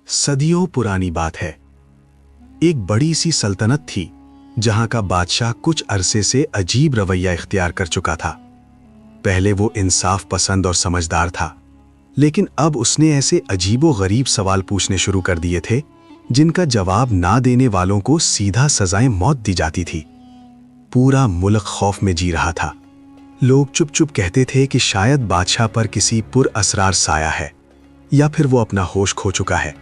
सदियों पुरानी बात है। एक बड़ी सी सल्तनत थी जहां का बादशाह कुछ अरसे से अजीब रवैया इख्तियार कर चुका था। पहले वो इंसाफ पसंद और समझदार था, लेकिन अब उसने ऐसे अजीबो गरीब सवाल पूछने शुरू कर दिए थे जिनका जवाब ना देने वालों को सीधा सजाएं मौत दी जाती थी। पूरा मुल्क खौफ में जी रहा था। लोग चुप चुप कहते थे कि शायद बादशाह पर किसी पुरअसरार साया है या फिर वो अपना होश खो चुका है।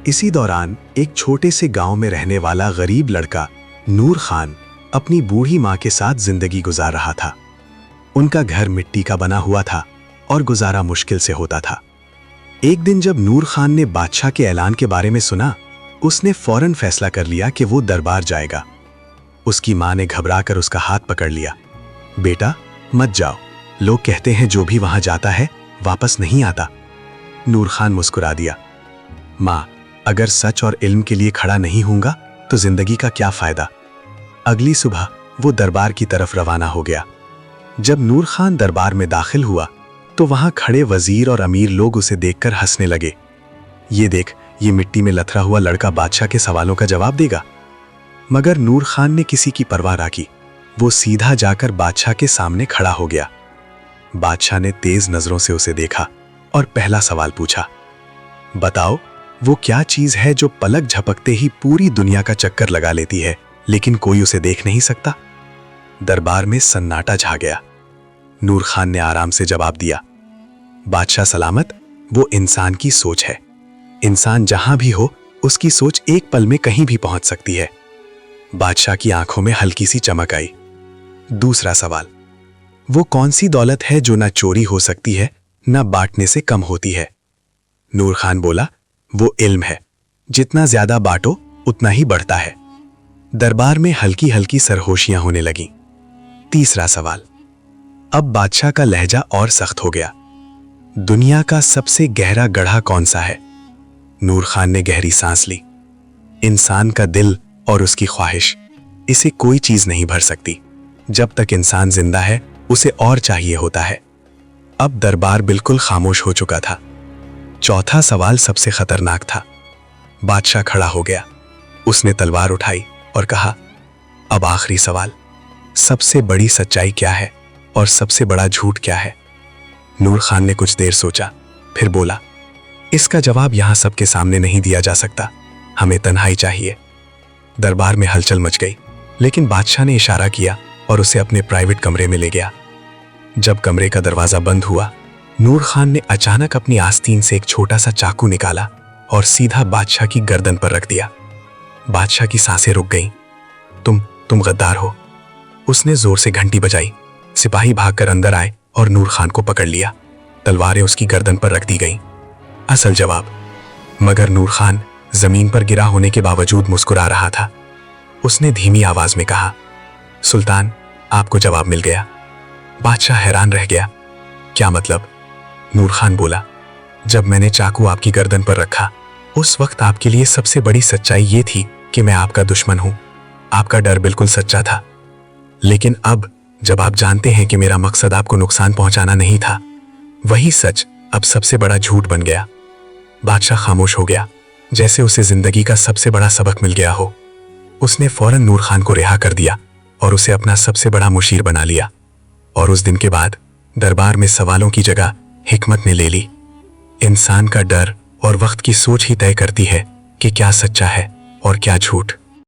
इसी दौरान एक छोटे से गांव में रहने वाला गरीब लड़का नूर खान अपनी बूढ़ी माँ के साथ जिंदगी गुजार रहा था। उनका घर मिट्टी का बना हुआ था और गुजारा मुश्किल से होता था। एक दिन जब नूर खान ने बादशाह के ऐलान के बारे में सुना, उसने फौरन फैसला कर लिया कि वो दरबार जाएगा। उसकी माँ ने घबराकर उसका हाथ पकड़ लिया। बेटा, मत जाओ, लोग कहते हैं जो भी वहां जाता है वापस नहीं आता। नूर खान मुस्कुरा दिया। माँ, अगर सच और इल्म के लिए खड़ा नहीं होऊंगा तो जिंदगी का क्या फायदा। अगली सुबह वो दरबार की तरफ रवाना हो गया। जब नूर खान दरबार में दाखिल हुआ तो वहां खड़े वजीर और अमीर लोग उसे देखकर हंसने लगे। ये देख, ये मिट्टी में लथड़ा हुआ लड़का बादशाह के सवालों का जवाब देगा। मगर नूर खान ने किसी की परवाह ना की। वो सीधा जाकर बादशाह के सामने खड़ा हो गया। बादशाह ने तेज नजरों से उसे देखा और पहला सवाल पूछा, बताओ, वो क्या चीज है जो पलक झपकते ही पूरी दुनिया का चक्कर लगा लेती है लेकिन कोई उसे देख नहीं सकता। दरबार में सन्नाटा छा गया। नूर खान ने आराम से जवाब दिया, बादशाह सलामत, वो इंसान की सोच है। इंसान जहां भी हो उसकी सोच एक पल में कहीं भी पहुंच सकती है। बादशाह की आंखों में हल्की सी चमक आई। दूसरा सवाल, वो कौन सी दौलत है जो ना चोरी हो सकती है ना बांटने से कम होती है। नूर खान बोला, वो इल्म है। जितना ज्यादा बांटो उतना ही बढ़ता है। दरबार में हल्की हल्की सरहोशियां होने लगीं। तीसरा सवाल, अब बादशाह का लहजा और सख्त हो गया। दुनिया का सबसे गहरा गड्ढा कौन सा है। नूर खान ने गहरी सांस ली। इंसान का दिल और उसकी ख्वाहिश, इसे कोई चीज नहीं भर सकती। जब तक इंसान जिंदा है उसे और चाहिए होता है। अब दरबार बिल्कुल खामोश हो चुका था। चौथा सवाल सबसे खतरनाक था। बादशाह खड़ा हो गया। उसने तलवार उठाई और कहा, अब आखिरी सवाल, सबसे बड़ी सच्चाई क्या है और सबसे बड़ा झूठ क्या है। नूर खान ने कुछ देर सोचा, फिर बोला, इसका जवाब यहां सबके सामने नहीं दिया जा सकता। हमें तन्हाई चाहिए। दरबार में हलचल मच गई, लेकिन बादशाह ने इशारा किया और उसे अपने प्राइवेट कमरे में ले गया। जब कमरे का दरवाजा बंद हुआ, नूर खान ने अचानक अपनी आस्तीन से एक छोटा सा चाकू निकाला और सीधा बादशाह की गर्दन पर रख दिया। बादशाह की सांसें रुक गईं। तुम गद्दार हो। उसने जोर से घंटी बजाई। सिपाही भागकर अंदर आए और नूर खान को पकड़ लिया। तलवारें उसकी गर्दन पर रख दी गईं। असल जवाब। मगर नूर खान जमीन पर गिरा होने के बावजूद मुस्कुरा रहा था। उसने धीमी आवाज में कहा, सुल्तान, आपको जवाब मिल गया। बादशाह हैरान रह गया। क्या मतलब। नूर खान बोला, जब मैंने चाकू आपकी गर्दन पर रखा उस वक्त आपके लिए सबसे बड़ी सच्चाई ये थी कि मैं आपका दुश्मन हूं। आपका डर बिल्कुल सच्चा था। लेकिन अब जब आप जानते हैं कि मेरा मकसद आपको नुकसान पहुंचाना नहीं था, वही सच अब सबसे बड़ा झूठ बन गया। बादशाह खामोश हो गया, जैसे उसे जिंदगी का सबसे बड़ा सबक मिल गया हो। उसने फौरन नूर खान को रिहा कर दिया और उसे अपना सबसे बड़ा मुशीर बना लिया। और उस दिन के बाद दरबार में सवालों की जगह हिकमत ने ले ली। इंसान का डर और वक्त की सोच ही तय करती है कि क्या सच्चा है और क्या झूठ।